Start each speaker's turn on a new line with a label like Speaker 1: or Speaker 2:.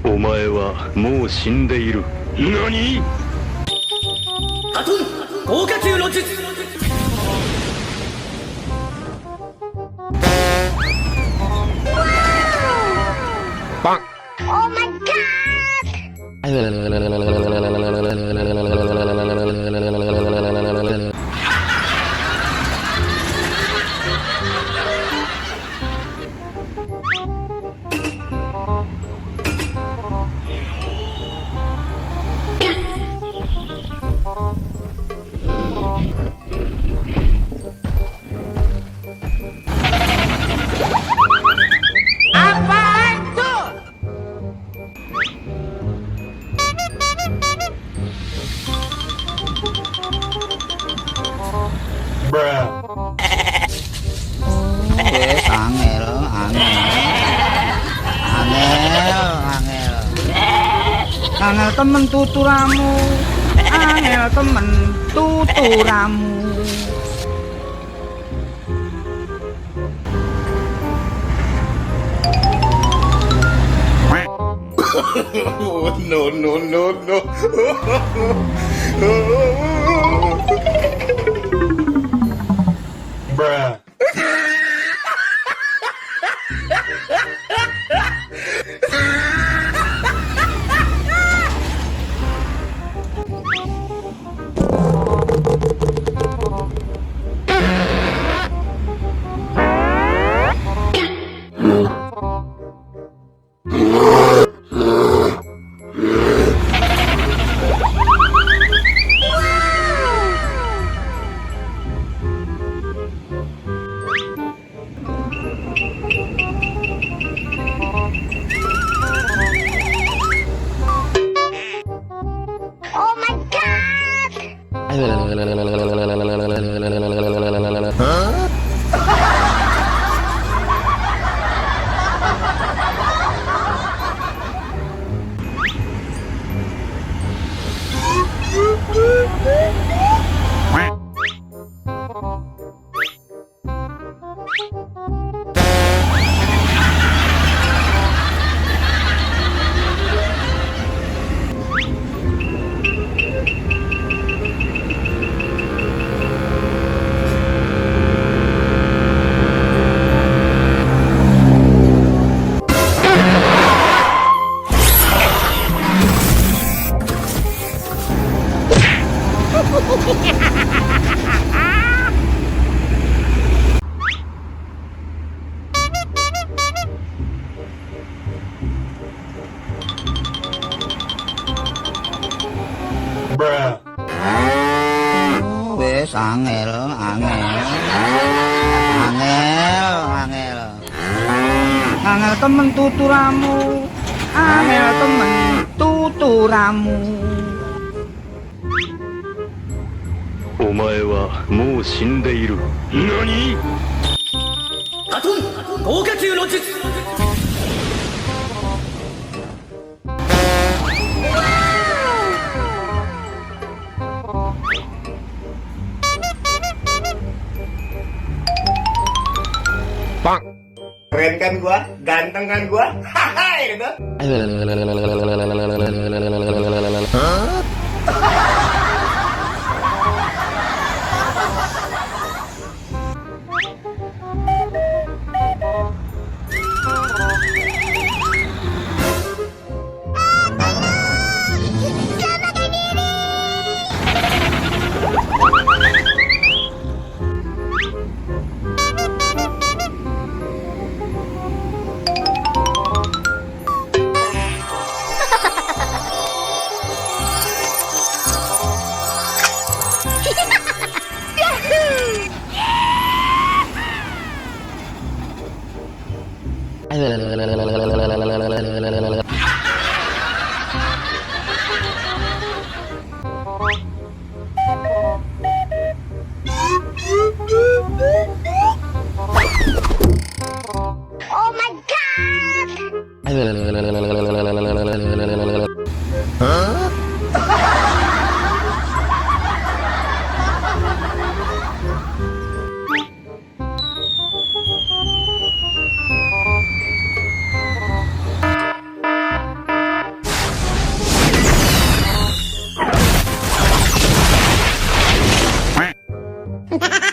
Speaker 1: お前はもう死んでいる。何？
Speaker 2: アトン豪華級の術。
Speaker 1: バン。
Speaker 3: Oh my god!
Speaker 4: Wes angel, angel temen tuturamu, angel temen tuturamu.
Speaker 5: No, no, no, no. Bruh.
Speaker 3: Oh my god!
Speaker 5: Bruh.
Speaker 4: Wes angel. Angel temen tuturamu, angel temen tuturamu.
Speaker 1: お前はもう死んでいる。何？
Speaker 2: アトン豪華級の術。
Speaker 1: バン。
Speaker 5: Keren kan gua? Ganteng kan gua? Haha gitu.
Speaker 3: Oh my god! god!